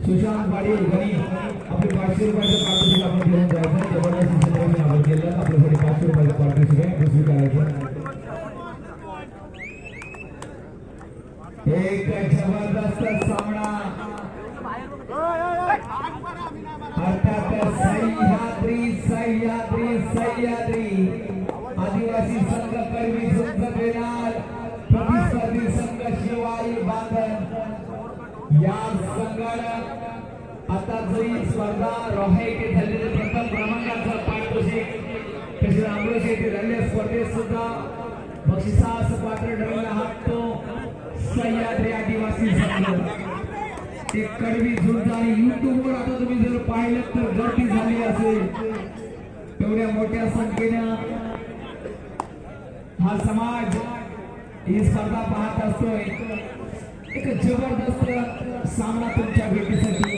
सुशांत पाटील घरी आपले 500 रुपयाचं पारितोषिक आपण घेऊन जायचं. जबरदस्ती क्षेत्राने आपण केलं. आपल्यासाठी 500 रुपयाचं पारितोषिक आहे, दुसरी करायचं. एक जबरदस्त सामना अर्थात सह्याद्री आदिवासी संघ कर्मी झुंज देणार प्रतिस्पर्धी संघ शिवाई बांधन या संघानं आता जरी स्पर्धा रोहाईचे झालेले प्रथम क्रमांकाचं पारितोषिक तसेच आंबोशी येथे झालेल्या स्पर्धेत सुद्धा बक्षिसास पात्र ठरलेला हा तो सह्याद्री आदिवासी संघ. ते कडवी झुंज आणि युट्यूबवर आता तुम्ही जर पाहिलं तर गर्दी झाली असेल. एवढ्या मोठ्या संख्येनं हा समाज ही स्पर्धा पाहत असतोय. एक जबरदस्त सामना तुमच्या भेटीसाठी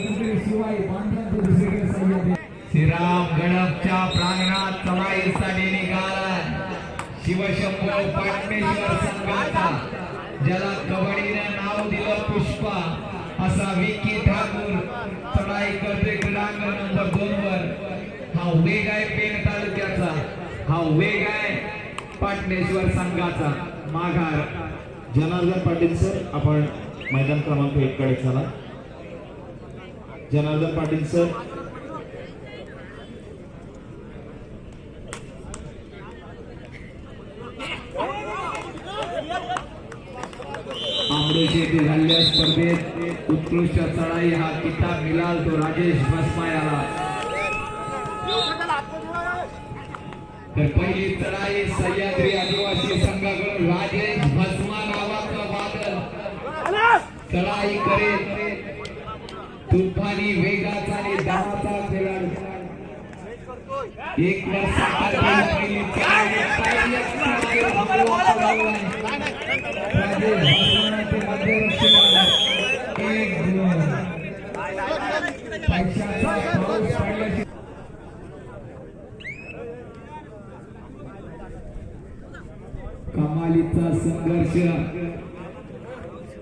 शिवाय बांधन दुसरीकडे सह्याद्री श्रीराम गणपच्या प्रांगणात चढाईसाठी निघाला शिवशंभो पाटणेश्वर संघाचा, ज्याला कबड्डीने नाव दिलं पुष्पा असा विकी ठाकूर चढाई करते क्रीडांगण नंबर 2 वर. हा वेग आहे पेण तालुक्याचा, हा वेग आहे पाटणेश्वर संघाचा. माघार जनार्दन पाटील सर, आपण मैदान क्रमांक 1 कडे चला. जनार्दन पाटील सर. आंबोशी येथे झालेल्या स्पर्धेत उत्कृष्ट चढाई हा किताब मिळाला तो राजेश भस्मा याला. तर पहिली चढाई सह्याद्री आदिवासी संघाकडून राजेश भस्मा नावाचा बादल चढाई करेल. तुफानी वेगाचा आणि धावाचा खेळाडू. एक वर्षात पहिली चढाई कमालीचा संघर्ष.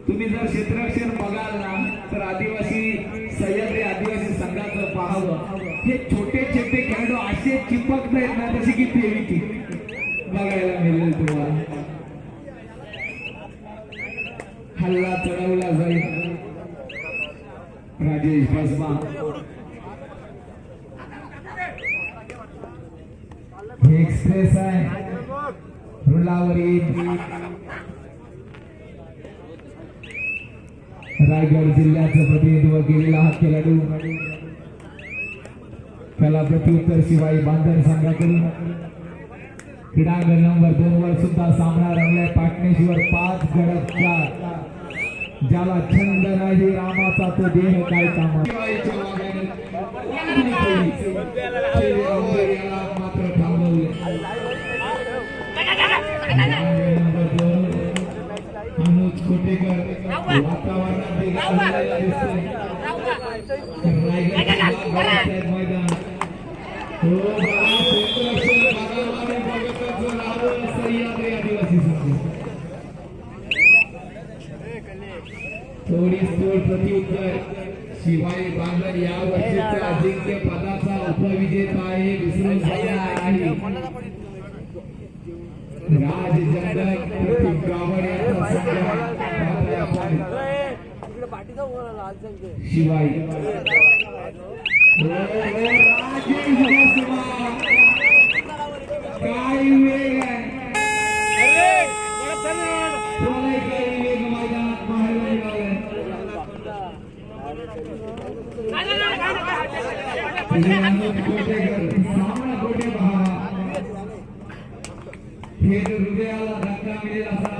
तुम्ही जर क्षेत्ररक्षण बघाल ना तर सह्याद्री आदिवासी संघाचं पाहावं. हे छोटे छोटे खेळाडू असे चिपकत आहेत ना जसे की फेविकी बघायला मिळेल तुम्हाला. हल्ला चढवला जाईल. राजेश भस्मा हे एक्सप्रेस आहे रुलावरील. रायगड जिल्ह्याचं प्रतिनिधित्व केलेला हा खेळाडू त्याला प्रत्युत्तर शिवाई बांधन संघाकडून क्रीडांगण नंबर 2 वर सुद्धा सामना रंगलाय. पाटणेश्वर 5 गडद 4, ज्याला छंद नाही रामाचा तो देह काय कामा. मात्र थांबवले. अनुज कोटेकर वातावरणात मैदान सह्याद्री आदिवासी संघ थोडी स्फोट प्रत्युत्तर. शिवाई बांधन या वर्षीचा अजिंक्य पदाचा उपविजेता आहे. विसरून नाही. राज जगदक प्रतीक गावड यांचा शिवाई काय वेग आहे. मैदानात बाहेर सामना कोटे पहा. हे हृदयाला धक्का मिळेल असा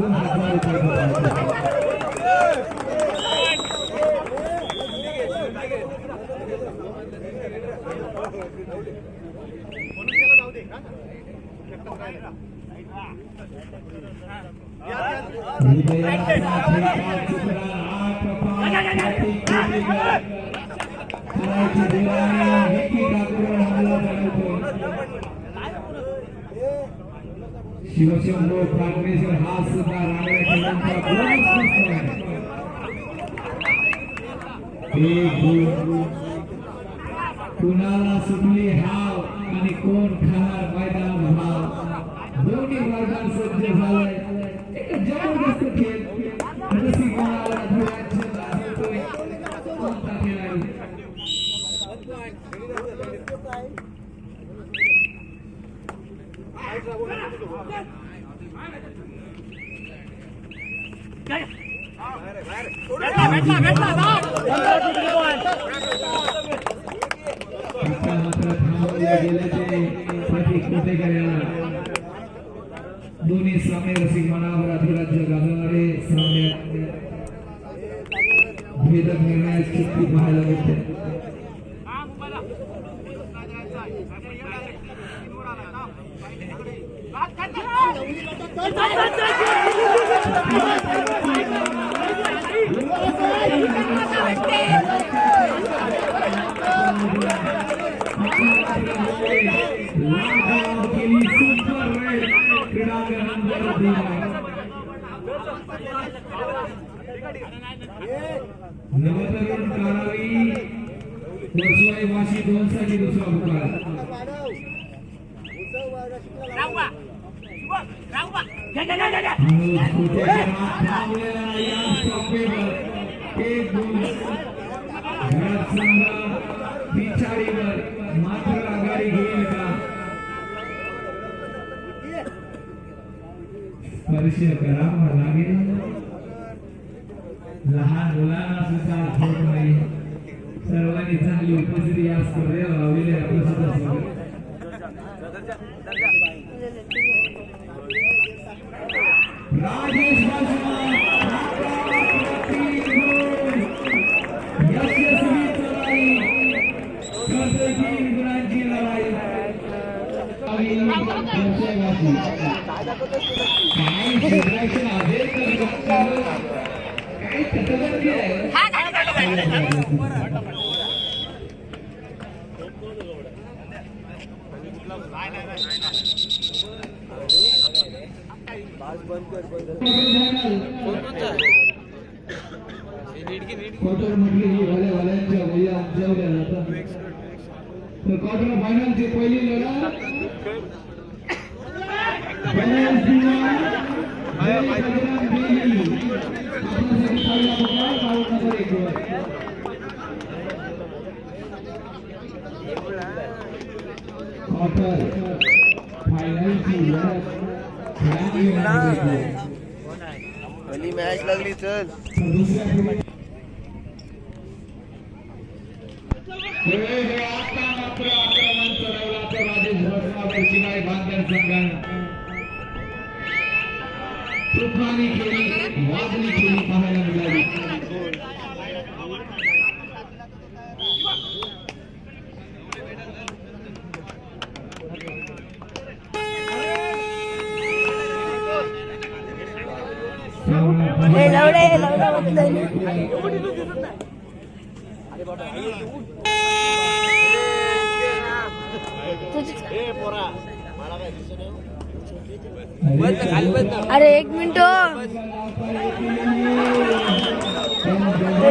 2,000 रुपये शिवशंभो प्राग्नेश्वर हा सुद्धा कुणाला सुटली हाव आणि कोण खाणार मैदान भाव दोन्ही वर्गात सज्ज झालाय एक जबरदस्त खेळ जशी कोणाला धुळ्याचे दाखवतोय कोणता खेळाडू दोन्ही सामने रसिक मनावर अधिराज्य गाजवणारे सामने भेदक निर्णयाची शक्ती पाहायला मिळते नवतरुण कारावी वर्सवाई वाशी 2 साठी दुसरा पुकार मात्र आघाडी घेईल का स्पर्श करावा लागेल लहान मुलांना सुद्धा आठवत नाही सर्वांनी चांगली उपस्थिती या स्पर्धेला लावलेली आहे आपलं सुद्धा स्वागत राजेश यशस्वी लढाई करते 3 गुणांची लढाई काय फेडरेशन आदेश काही तटबंदी आहे क्वार्टर म्हटली ही वाल्यांच्या वया आमच्यावर जातात तर क्वार्टर फायनलची पहिली लढत पहिली मॅच लागली चल तुफानी खेळी वादळी खेळी पाहायला मिळाली अरे 1 मिनिट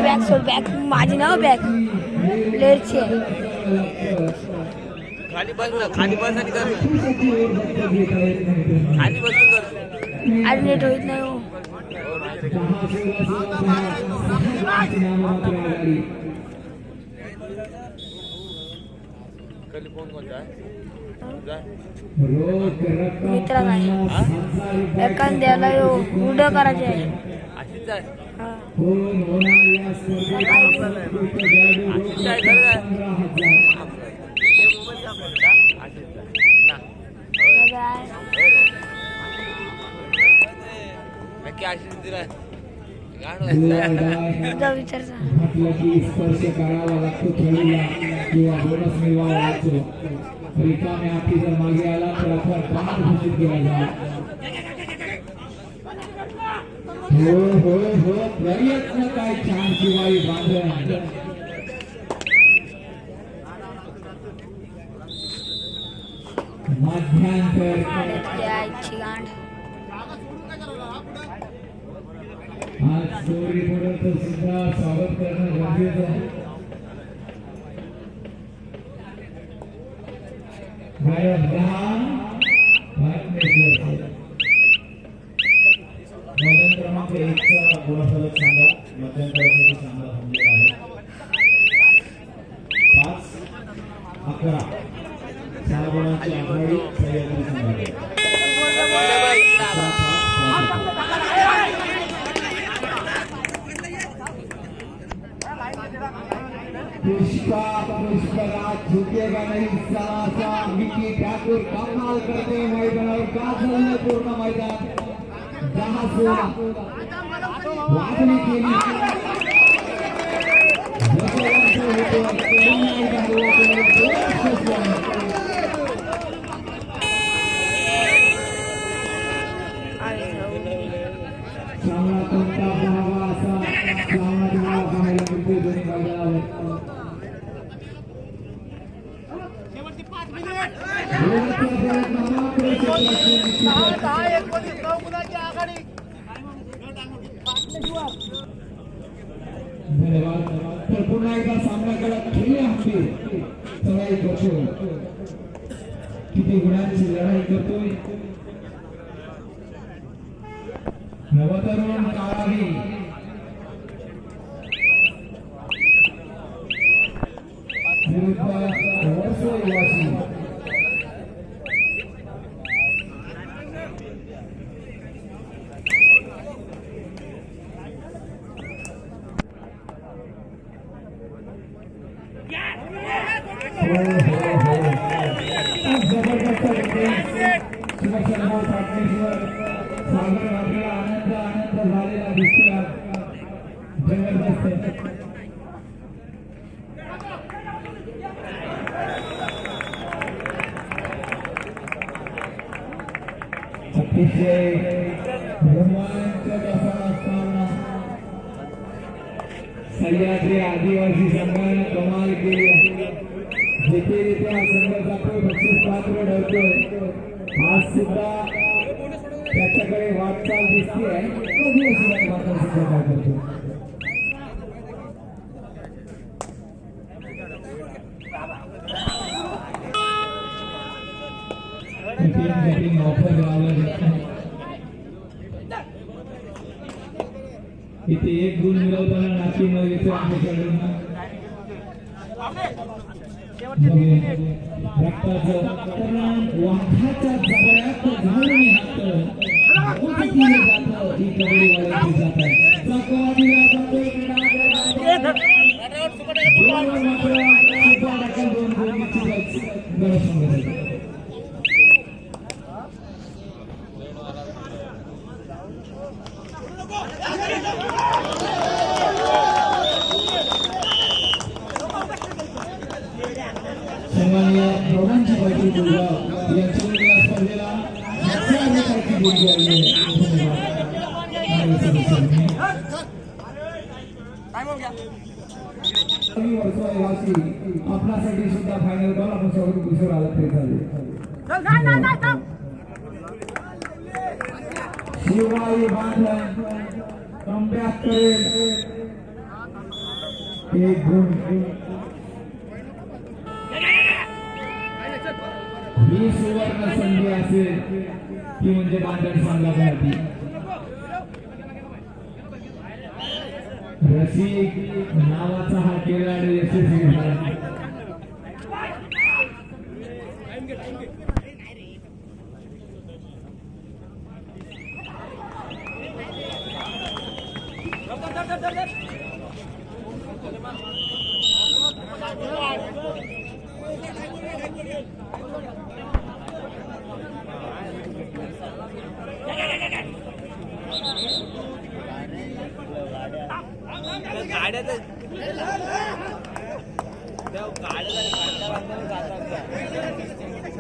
बॅग सोड बॅग माझी ना बॅग प्लेअरची आहे खाली बस ना खाली बस आणि कर खाली बसून कर अरे नेट होत नाही हो खाली कोण कोणता आहे मित्र नाही एखाद्याला उडं करायचे आहे अशीच आहे कोण होणार या स्पर्धेत अशीच आहे खरं आहे हे मोबाईल का अशीच आहे ना बाकी आशिष दिला तुझा विचार सांग. म्हटलं की स्पर्श करावा लागतो खेळीला किंवा बोनस मिळवावा लागतो. रिकाम्या हाती जर मागे आला तर अथवा बाद घोषित केला जाईल. हो हो हो प्रयत्न काय छान शिवाई बांधण. मध्यांतर आईची गांड. आज स्कोर रिपोर्टरचं सुद्धा स्वागत करणं गरजेचं आहे. गायक 10 भारतनेश्वर मैदान क्रमांक 1 चा गुणफलक सांगा. मध्यंतरासाठी सामना थांबलेला आहे. 5-11 6 गुणांची आघाडी सह्याद्री संघाकडे. पुष्पराज झुकेगा नहीं. सासा विकी ठाकुर कमाल करते हैं मैदानावर. गाजवलं पूर्ण मैदान. 10-16 वाजणी केली. सामना कोणता पाहावा असा सामना तुम्हाला पाहायला मिळतो दोन्ही मैदानावर. धन्यवाद. तर पुन्हा एकदा सामन्याकडे खेळले हवे सगळे बघू किती गुणांची लढाई करतोय. नवतरुण काळावी विरुद्ध वर्षवासी. आनंद झालेला दिसतोय. जबरदस्त अतिशय रोमांचक असा सामना. सह्याद्री आदिवासी संघाने कमाल केली. जिथे जिथे हा संघ जातोय बक्षीस पात्र ठरतोय. आज सुद्धा त्याच्याकडे वाटचाल दिसते. कधी अशी मात्र सुद्धा काय करतो. इथे एक गुण मिळवताना नाकी न येतो आमच्या खेळाडूंना. रक्ताचं वाघाच्या जबड्यात घालून हात उचललं जातं. ही कबड्डी वाढवली जाते. चकवा दिला जातो. दोन गोळीची गरज सांगत. सन्माननीय दोघांची बैठक बोलवा या चौकीला स्पर्धेला बोलली आहे. आपल्यासाठी सुद्धा फायनल बॉल आपण स्वागत किशोर आला तरी चालेल. शिवाई बांधण कमबॅक करेल. एक गुण. ही सुवर्ण संधी असेल ती म्हणजे बांधण संघासाठी. रसिक नावाचा हा खेळाडू यशस्वी झाला. गाड्याचं त्या गाड्याला जातात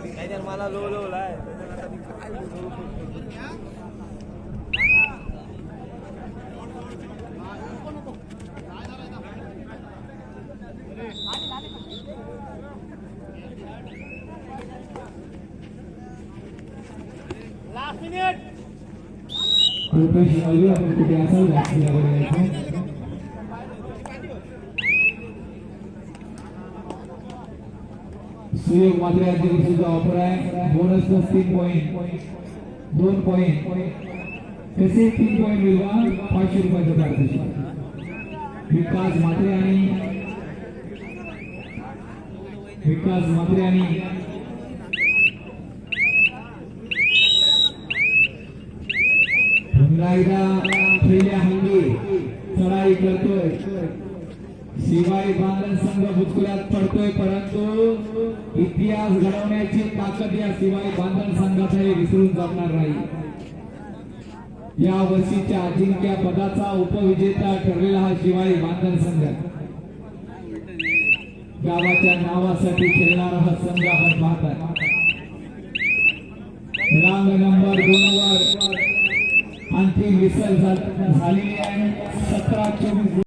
त्याच्यात मला लो लाय प्रोफेशनल आपण कुठे असाल जायचं सुयोग मात्र यांच्या सुद्धा ऑफर आहे बोनस 3 पॉइंट 2 पॉइंट कसे 3 पॉइंट मिळवा 500 रुपयाचं पारितोषिक विकास मात्रे आणि पुन्हा एकदा पहिल्या हंगी चढाई करतोय शिवाई बांधण संघ बुचकुल्यात पडतोय परंतु इतिहास घडवण्याची ताकद या शिवाई बांधण संघाचाही विसरून जाणार नाही या वर्षीच्या अजिंक्य पदाचा उपविजेता ठरलेला हा शिवाई बांधण संघ गावाच्या नावासाठी खेळणारा हा संघ आपण पाहताय रांग नंबर 2 वर अंतिम विसल झालेली आहे 17-24